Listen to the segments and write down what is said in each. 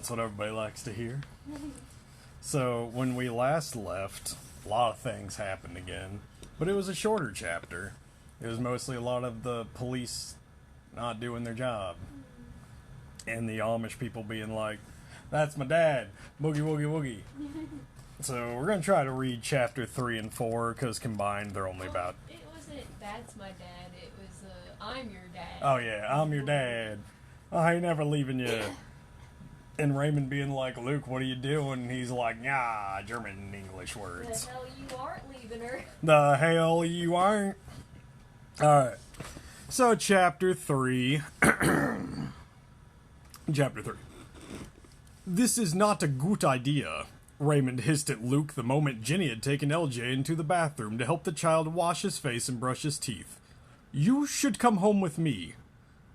That's what everybody likes to hear. So, when we last left, a lot of things happened again. But it was a shorter chapter. It was mostly a lot of the police not doing their job. And the Amish people being like, that's my dad, boogie woogie woogie. So, we're going to try to read chapter 3 and 4, because combined they're only about... It wasn't, that's my dad, it was, I'm your dad. Oh yeah, I'm your dad. I ain't never leaving you. And Raymond being like, Luke, what are you doing? And he's like, nah, German and English words. The hell you aren't leaving her. The hell you aren't. Alright. So, chapter 3. Chapter 3. This is not a good idea, Raymond hissed at Luke the moment Ginny had taken LJ into the bathroom to help the child wash his face and brush his teeth. You should come home with me.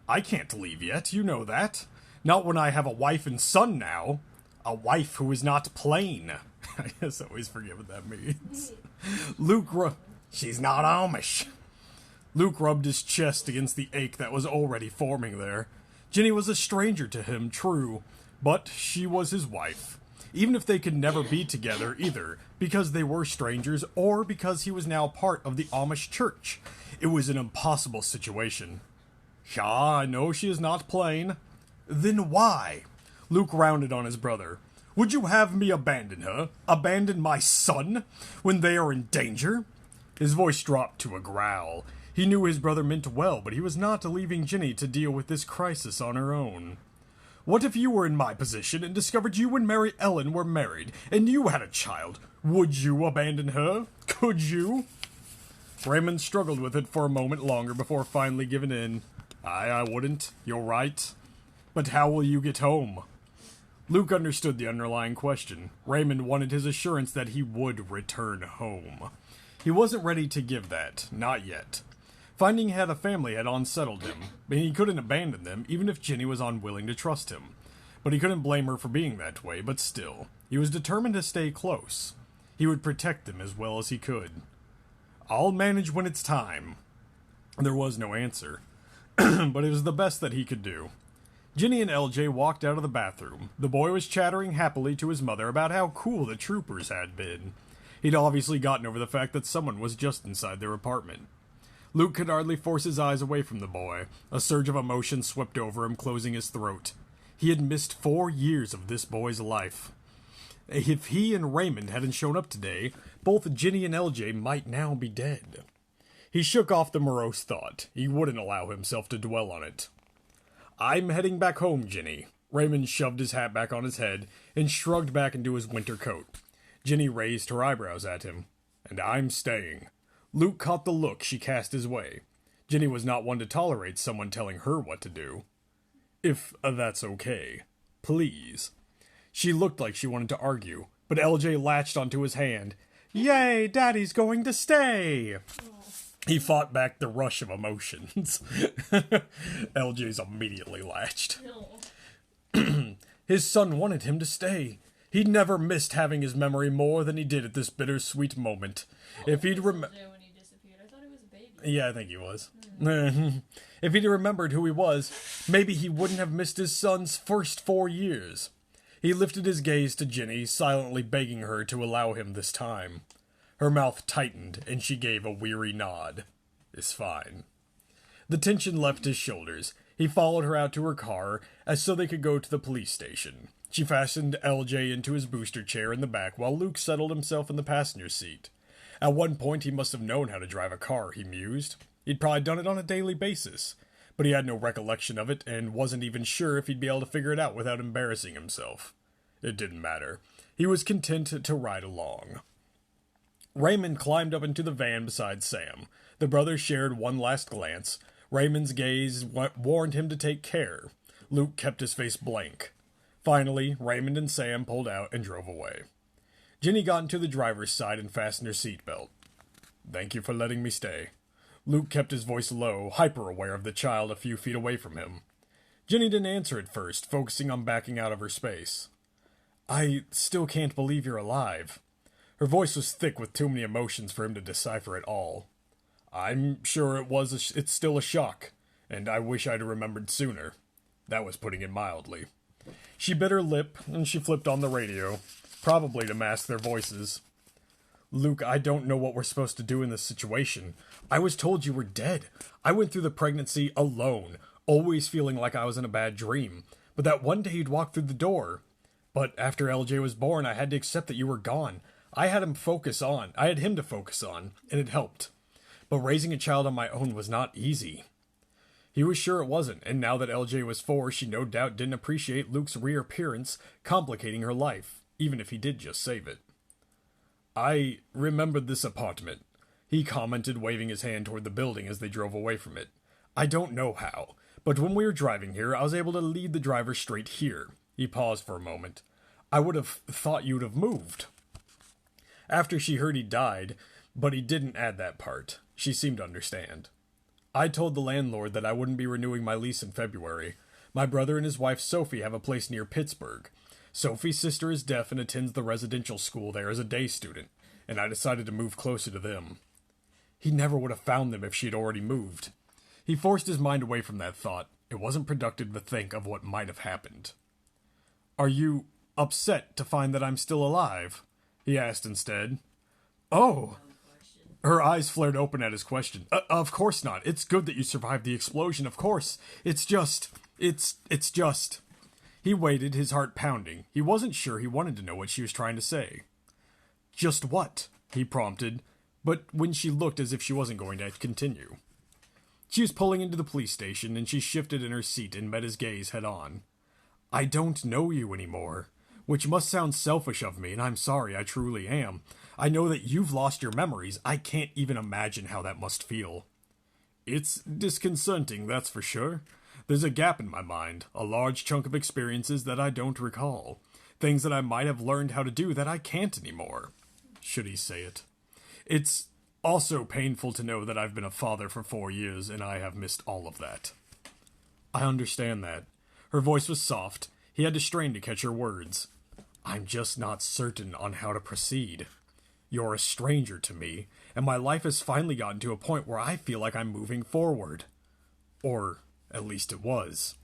I can't leave yet, you know that. Not when I have a wife and son now. A wife who is not plain. I just always forget what that means. She's not Amish. Luke rubbed his chest against the ache that was already forming there. Ginny was a stranger to him, true, but she was his wife. Even if they could never be together either, because they were strangers, or because he was now part of the Amish church. It was an impossible situation. Ja, I know she is not plain. Then why? Luke rounded on his brother. Would you have me abandon her? Abandon my son? When they are in danger? His voice dropped to a growl. He knew his brother meant well, but he was not leaving Ginny to deal with this crisis on her own. What if you were in my position and discovered you and Mary Ellen were married, and you had a child? Would you abandon her? Could you? Raymond struggled with it for a moment longer before finally giving in. I wouldn't. You're right. But how will you get home? Luke understood the underlying question. Raymond wanted his assurance that he would return home. He wasn't ready to give that. Not yet. Finding he had a family had unsettled him, and he couldn't abandon them, even if Ginny was unwilling to trust him. But he couldn't blame her for being that way, but still, he was determined to stay close. He would protect them as well as he could. I'll manage when it's time. There was no answer, but it was the best that he could do. Ginny and LJ walked out of the bathroom. The boy was chattering happily to his mother about how cool the troopers had been. He'd obviously gotten over the fact that someone was just inside their apartment. Luke could hardly force his eyes away from the boy. A surge of emotion swept over him, closing his throat. He had missed 4 years of this boy's life. If he and Raymond hadn't shown up today, both Ginny and LJ might now be dead. He shook off the morose thought. He wouldn't allow himself to dwell on it. I'm heading back home, Ginny. Raymond shoved his hat back on his head and shrugged back into his winter coat. Ginny raised her eyebrows at him. And I'm staying. Luke caught the look she cast his way. Ginny was not one to tolerate someone telling her what to do. If that's okay. Please. She looked like she wanted to argue, but LJ latched onto his hand. Yay, Daddy's going to stay! He fought back the rush of emotions. LJ's immediately latched. No. His son wanted him to stay. He'd never missed having his memory more than he did at this bittersweet moment. If he'd when he disappeared. I thought he was a baby. Yeah, I think he was. If he'd remembered who he was, maybe he wouldn't have missed his son's first 4 years. He lifted his gaze to Ginny, silently begging her to allow him this time. Her mouth tightened, and she gave a weary nod. It's fine. The tension left his shoulders. He followed her out to her car, as so they could go to the police station. She fastened LJ into his booster chair in the back, while Luke settled himself in the passenger seat. At one point, he must have known how to drive a car, he mused. He'd probably done it on a daily basis. But he had no recollection of it, and wasn't even sure if he'd be able to figure it out without embarrassing himself. It didn't matter. He was content to ride along. Raymond climbed up into the van beside Sam. The brothers shared one last glance. Raymond's gaze warned him to take care. Luke kept his face blank. Finally, Raymond and Sam pulled out and drove away. Ginny got into the driver's side and fastened her seatbelt. Thank you for letting me stay. Luke kept his voice low, hyper-aware of the child a few feet away from him. Ginny didn't answer at first, focusing on backing out of her space. I still can't believe you're alive. Her voice was thick with too many emotions for him to decipher it all. I'm sure it's still a shock, and I wish I'd remembered sooner. That was putting it mildly. She bit her lip, and she flipped on the radio, probably to mask their voices. Luke, I don't know what we're supposed to do in this situation. I was told you were dead. I went through the pregnancy alone, always feeling like I was in a bad dream. But that one day you'd walk through the door. But after LJ was born, I had to accept that you were gone. I had him to focus on, and it helped. But raising a child on my own was not easy. He was sure it wasn't, and now that LJ was 4, she no doubt didn't appreciate Luke's reappearance, complicating her life, even if he did just save it. I remembered this apartment, he commented, waving his hand toward the building as they drove away from it. I don't know how, but when we were driving here, I was able to lead the driver straight here. He paused for a moment. I would have thought you'd have moved. After she heard he died, but he didn't add that part. She seemed to understand. I told the landlord that I wouldn't be renewing my lease in February. My brother and his wife Sophie have a place near Pittsburgh. Sophie's sister is deaf and attends the residential school there as a day student, and I decided to move closer to them. He never would have found them if she had already moved. He forced his mind away from that thought. It wasn't productive to think of what might have happened. Are you upset to find that I'm still alive? He asked instead. Oh! Her eyes flared open at his question. Of course not. It's good that you survived the explosion, of course. It's just... He waited, his heart pounding. He wasn't sure he wanted to know what she was trying to say. Just what? He prompted, but when she looked as if she wasn't going to continue. She was pulling into the police station, and she shifted in her seat and met his gaze head on. I don't know you anymore. Which must sound selfish of me, and I'm sorry, I truly am. I know that you've lost your memories. I can't even imagine how that must feel. It's disconcerting, that's for sure. There's a gap in my mind, a large chunk of experiences that I don't recall. Things that I might have learned how to do that I can't anymore. Should he say it? It's also painful to know that I've been a father for 4 years, and I have missed all of that. I understand that. Her voice was soft. He had to strain to catch her words. I'm just not certain on how to proceed. You're a stranger to me, and my life has finally gotten to a point where I feel like I'm moving forward. Or, at least it was.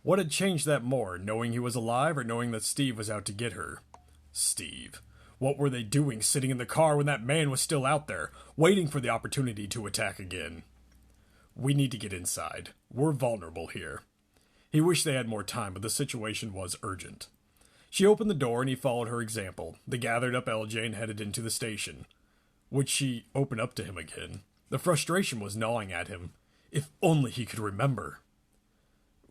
What had changed that more, knowing he was alive or knowing that Steve was out to get her? Steve. What were they doing sitting in the car when that man was still out there, waiting for the opportunity to attack again? We need to get inside. We're vulnerable here. He wished they had more time, but the situation was urgent. She opened the door and he followed her example. They gathered up LJ and headed into the station. Would she open up to him again? The frustration was gnawing at him. If only he could remember.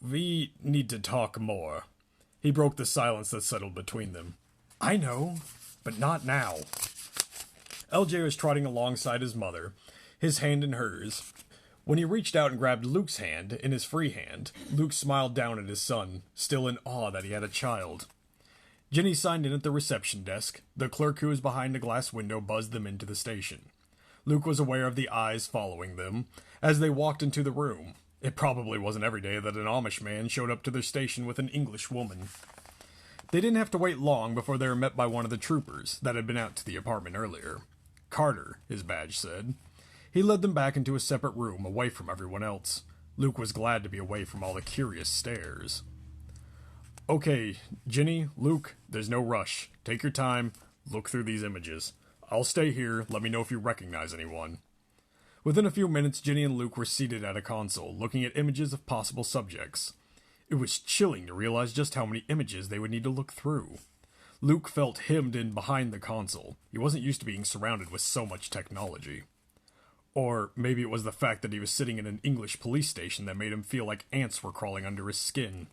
We need to talk more. He broke the silence that settled between them. I know, but not now. LJ was trotting alongside his mother, his hand in hers. When he reached out and grabbed Luke's hand in his free hand, Luke smiled down at his son, still in awe that he had a child. Jenny signed in at the reception desk. The clerk who was behind a glass window buzzed them into the station. Luke was aware of the eyes following them as they walked into the room. It probably wasn't every day that an Amish man showed up to their station with an English woman. They didn't have to wait long before they were met by one of the troopers that had been out to the apartment earlier. Carter, his badge said. He led them back into a separate room, away from everyone else. Luke was glad to be away from all the curious stares. Okay, Jenny, Luke, there's no rush. Take your time, look through these images. I'll stay here, let me know if you recognize anyone. Within a few minutes, Jenny and Luke were seated at a console, looking at images of possible subjects. It was chilling to realize just how many images they would need to look through. Luke felt hemmed in behind the console. He wasn't used to being surrounded with so much technology. Or maybe it was the fact that he was sitting in an English police station that made him feel like ants were crawling under his skin.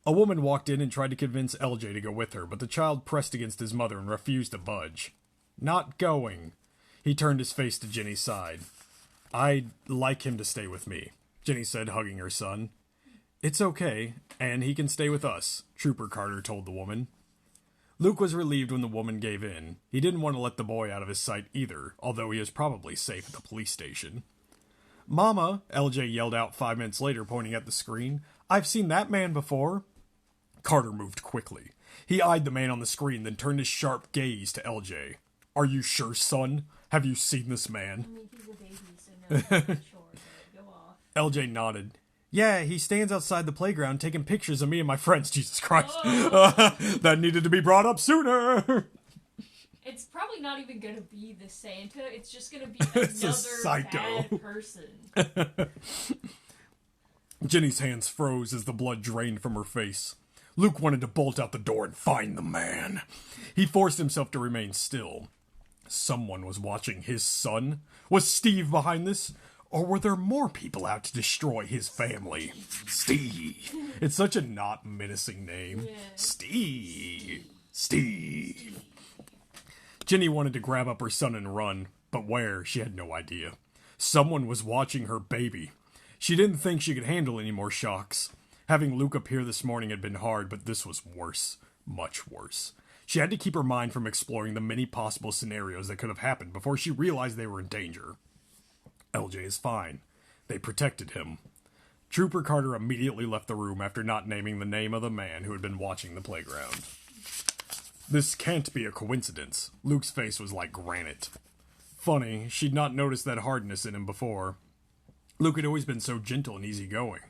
A woman walked in and tried to convince LJ to go with her, but the child pressed against his mother and refused to budge. Not going. He turned his face to Jenny's side. I'd like him to stay with me, Jenny said, hugging her son. It's okay, and he can stay with us, Trooper Carter told the woman. Luke was relieved when the woman gave in. He didn't want to let the boy out of his sight either, although he was probably safe at the police station. Mama, LJ yelled out 5 minutes later, pointing at the screen. I've seen that man before. Carter moved quickly. He eyed the man on the screen, then turned his sharp gaze to LJ. Are you sure, son? Have you seen this man? I mean, he's a baby, so no, I'm not sure, but go off. LJ nodded. Yeah, he stands outside the playground taking pictures of me and my friends. Jesus Christ. Oh. That needed to be brought up sooner. It's probably not even gonna be the Santa. It's just gonna be another psycho. bad person. Jenny's hands froze as the blood drained from her face. Luke wanted to bolt out the door and find the man. He forced himself to remain still. Someone was watching his son? Was Steve behind this? Or were there more people out to destroy his family? Steve. It's such a not menacing name. Yeah. Steve. Jenny wanted to grab up her son and run, but where, she had no idea. Someone was watching her baby. She didn't think she could handle any more shocks. Having Luke appear this morning had been hard, but this was worse. Much worse. She had to keep her mind from exploring the many possible scenarios that could have happened before she realized they were in danger. LJ is fine. They protected him. Trooper Carter immediately left the room after not naming the name of the man who had been watching the playground. This can't be a coincidence. Luke's face was like granite. Funny, she'd not noticed that hardness in him before. Luke had always been so gentle and easygoing,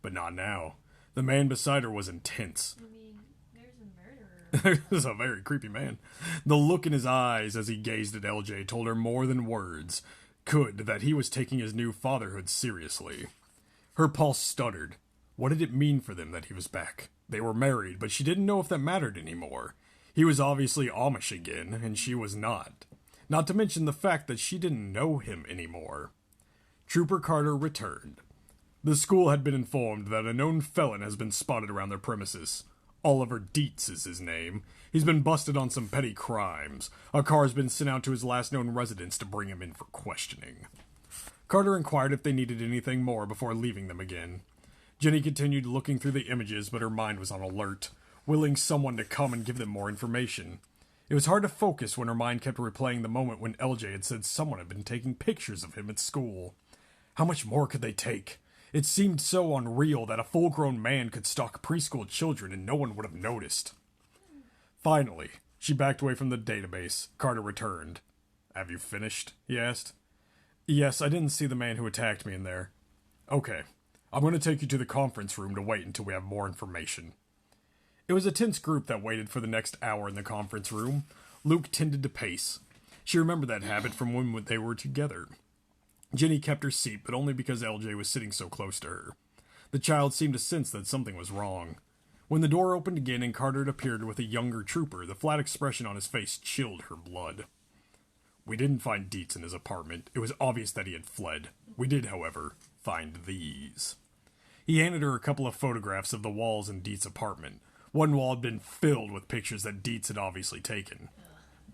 but not now. The man beside her was intense. I mean, there's a murderer. He was a very creepy man. The look in his eyes as he gazed at LJ told her more than words could that he was taking his new fatherhood seriously. Her pulse stuttered. What did it mean for them that he was back? They were married, but she didn't know if that mattered anymore. He was obviously Amish again, and she was not. Not to mention the fact that she didn't know him anymore. Trooper Carter returned. The school had been informed that a known felon has been spotted around their premises. Oliver Dietz is his name. He's been busted on some petty crimes. A car has been sent out to his last known residence to bring him in for questioning. Carter inquired if they needed anything more before leaving them again. Jenny continued looking through the images, but her mind was on alert, willing someone to come and give them more information. It was hard to focus when her mind kept replaying the moment when LJ had said someone had been taking pictures of him at school. How much more could they take? It seemed so unreal that a full-grown man could stalk preschool children and no one would have noticed. Finally, she backed away from the database. Carter returned. Have you finished? He asked. Yes, I didn't see the man who attacked me in there. Okay, I'm going to take you to the conference room to wait until we have more information. It was a tense group that waited for the next hour in the conference room. Luke tended to pace. She remembered that habit from when they were together. Jenny kept her seat, but only because LJ was sitting so close to her. The child seemed to sense that something was wrong. When the door opened again and Carter appeared with a younger trooper, the flat expression on his face chilled her blood. We didn't find Dietz in his apartment. It was obvious that he had fled. We did, however, find these. He handed her a couple of photographs of the walls in Dietz's apartment. One wall had been filled with pictures that Dietz had obviously taken.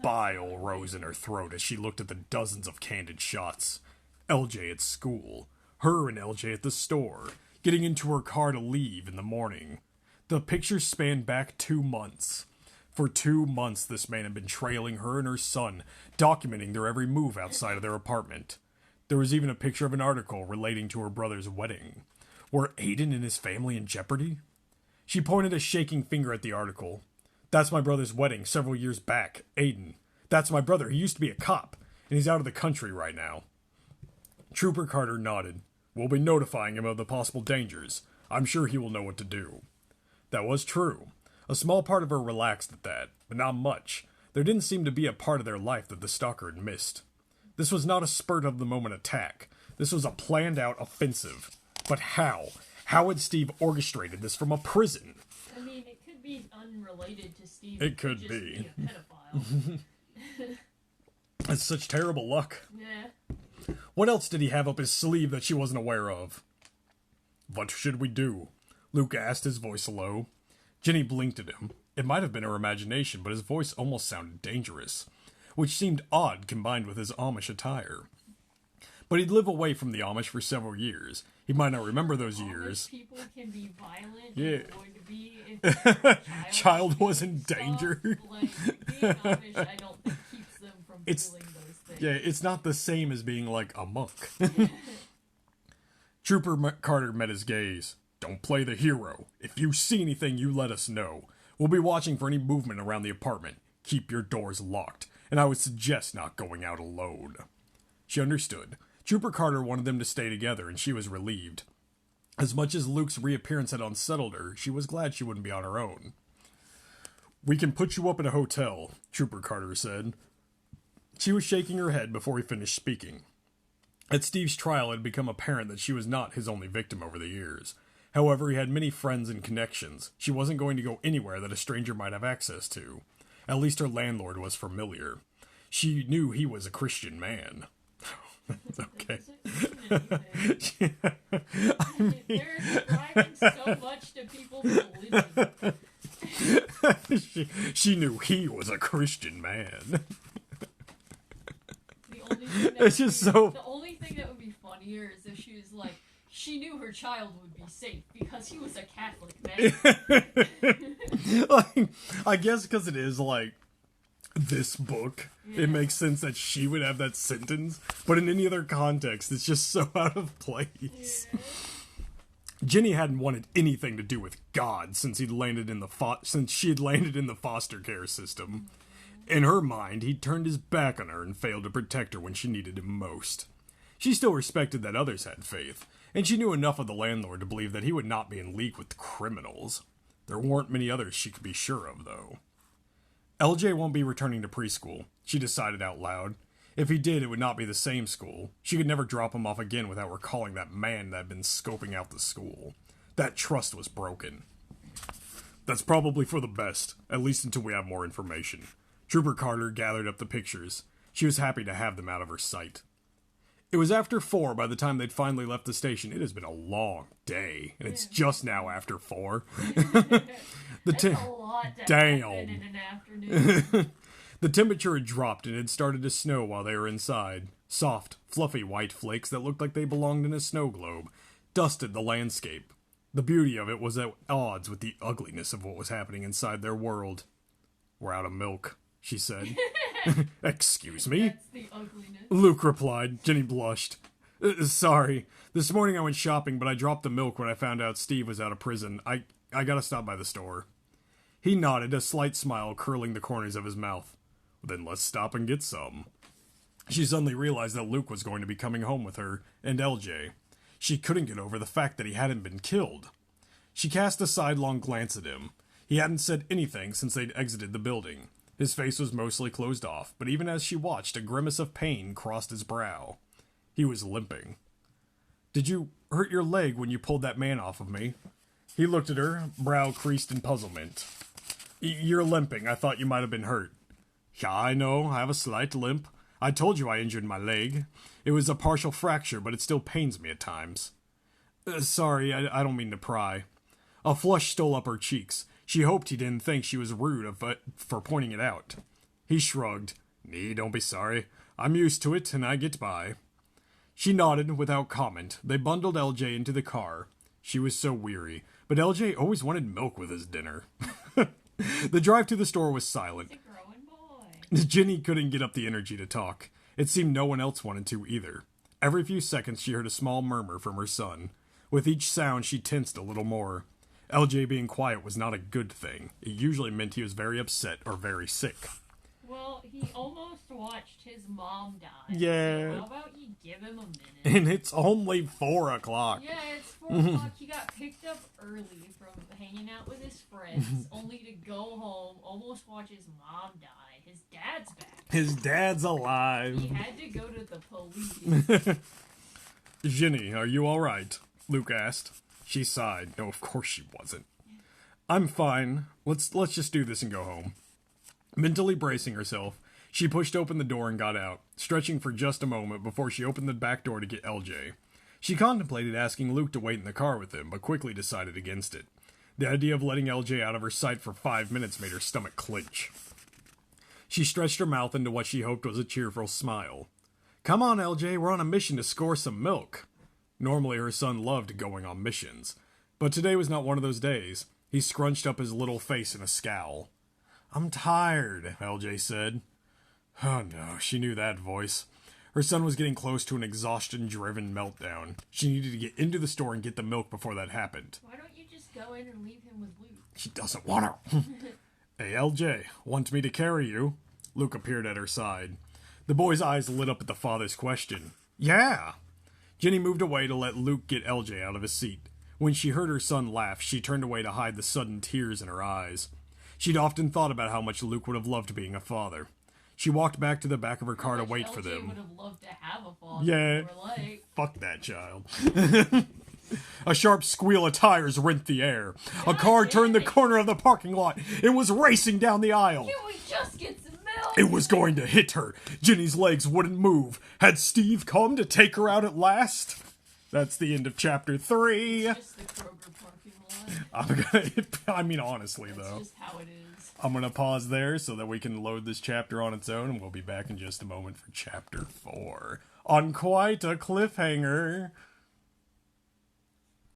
Bile rose in her throat as she looked at the dozens of candid shots. LJ at school, her and LJ at the store, getting into her car to leave in the morning. The pictures spanned back 2 months. For 2 months, this man had been trailing her and her son, documenting their every move outside of their apartment. There was even a picture of an article relating to her brother's wedding. Were Aiden and his family in jeopardy? She pointed a shaking finger at the article. That's my brother's wedding several years back, Aiden. That's my brother. He used to be a cop, and he's out of the country right now. Trooper Carter nodded. We'll be notifying him of the possible dangers. I'm sure he will know what to do. That was true. A small part of her relaxed at that, but not much. There didn't seem to be a part of their life that the stalker had missed. This was not a spurt-of-the-moment attack. This was a planned-out offensive. But how? How had Steve orchestrated this from a prison? I mean, it could be unrelated to Steve. It could just be. a pedophile. It's such terrible luck. Yeah. What else did he have up his sleeve that she wasn't aware of? What should we do? Luke asked, his voice low. Jenny blinked at him. It might have been her imagination, but his voice almost sounded dangerous, which seemed odd combined with his Amish attire. But he'd live away from the Amish for several years. He might not remember those years. Amish people can be violent. Yeah. And would be if Child was in danger. Like, being Amish, I don't think keeps them from feeling those things. Yeah, it's not the same as being like a monk. Trooper Carter met his gaze. Don't play the hero. If you see anything, you let us know. We'll be watching for any movement around the apartment. Keep your doors locked, and I would suggest not going out alone. She understood. Trooper Carter wanted them to stay together, and she was relieved. As much as Luke's reappearance had unsettled her, she was glad she wouldn't be on her own. "We can put you up in a hotel," Trooper Carter said. She was shaking her head before he finished speaking. At Steve's trial, it had become apparent that she was not his only victim over the years. However, he had many friends and connections. She wasn't going to go anywhere that a stranger might have access to. At least her landlord was familiar. She knew he was a Christian man. That's okay. They're ascribing so much to people's religion. She knew he was a Christian man. It's just so. The only thing that would be funnier is if she was like, she knew her child would be safe because he was a Catholic man. Like, I guess because it is like this book, it makes sense that she would have that sentence. But in any other context, it's just so out of place. Yeah. Jenny hadn't wanted anything to do with God since she had landed in the foster care system. In her mind, he'd turned his back on her and failed to protect her when she needed him most. She still respected that others had faith, and she knew enough of the landlord to believe that he would not be in league with criminals. There weren't many others she could be sure of, though. LJ won't be returning to preschool, she decided out loud. If he did, it would not be the same school. She could never drop him off again without recalling that man that had been scoping out the school. That trust was broken. That's probably for the best, at least until we have more information. Trooper Carter gathered up the pictures. She was happy to have them out of her sight. It was after 4 by the time they'd finally left the station. It has been a long day, and it's just now after 4. That's a lot to happen in an afternoon. The temperature had dropped and it had started to snow while they were inside. Soft, fluffy white flakes that looked like they belonged in a snow globe dusted the landscape. The beauty of it was at odds with the ugliness of what was happening inside their world. "We're out of milk," she said. "Excuse me?" That's the ugliness. Luke replied. Jenny blushed. Sorry. This morning I went shopping, but I dropped the milk when I found out Steve was out of prison. I gotta stop by the store." He nodded, a slight smile curling the corners of his mouth. "Then let's stop and get some." She suddenly realized that Luke was going to be coming home with her, and LJ. She couldn't get over the fact that he hadn't been killed. She cast a sidelong glance at him. He hadn't said anything since they'd exited the building. His face was mostly closed off, but even as she watched, a grimace of pain crossed his brow. He was limping. "Did you hurt your leg when you pulled that man off of me?" He looked at her, brow creased in puzzlement. "You're limping. I thought you might have been hurt." "Yeah, I know. I have a slight limp. I told you I injured my leg. It was a partial fracture, but it still pains me at times." Sorry, I don't mean to pry." A flush stole up her cheeks. She hoped he didn't think she was rude for pointing it out. He shrugged. "Nee, don't be sorry. I'm used to it, and I get by." She nodded without comment. They bundled LJ into the car. She was so weary, but LJ always wanted milk with his dinner. The drive to the store was silent. He's a growing boy. Jenny couldn't get up the energy to talk. It seemed no one else wanted to either. Every few seconds she heard a small murmur from her son. With each sound she tensed a little more. LJ being quiet was not a good thing. It usually meant he was very upset or very sick. Well, he almost watched his mom die. Yeah. So how about you give him a minute? And it's only 4 o'clock. Yeah, it's 4 o'clock. He got picked up early from hanging out with his friends, only to go home, almost watch his mom die. His dad's back. His dad's alive. He had to go to the police. "Jenny, are you alright?" Luke asked. She sighed. No, of course she wasn't. "I'm fine. Let's just do this and go home." Mentally bracing herself, she pushed open the door and got out, stretching for just a moment before she opened the back door to get LJ. She contemplated asking Luke to wait in the car with him, but quickly decided against it. The idea of letting LJ out of her sight for 5 minutes made her stomach clench. She stretched her mouth into what she hoped was a cheerful smile. "Come on, LJ, we're on a mission to score some milk." Normally her son loved going on missions, but today was not one of those days. He scrunched up his little face in a scowl. "I'm tired," LJ said. Oh no, she knew that voice. Her son was getting close to an exhaustion-driven meltdown. She needed to get into the store and get the milk before that happened. Why don't you just go in and leave him with Luke? She doesn't want her. "Hey, LJ, want me to carry you?" Luke appeared at her side. The boy's eyes lit up at the father's question. "Yeah." Jenny moved away to let Luke get LJ out of his seat. When she heard her son laugh, she turned away to hide the sudden tears in her eyes. She'd often thought about how much Luke would have loved being a father. She walked back to the back of her car to wait for them. would have loved to have a father. Yeah, Like... fuck that child. A sharp squeal of tires rent the air. A car turned the corner of the parking lot. It was racing down the aisle. Can we just get some milk? It was going to hit her. Ginny's legs wouldn't move. Had Steve come to take her out at last? That's the end of chapter 3. Just the Kroger parking lot. I mean, honestly, That's though. just how it is. I'm going to pause there so that we can load this chapter on its own, and we'll be back in just a moment for chapter 4. On quite a cliffhanger.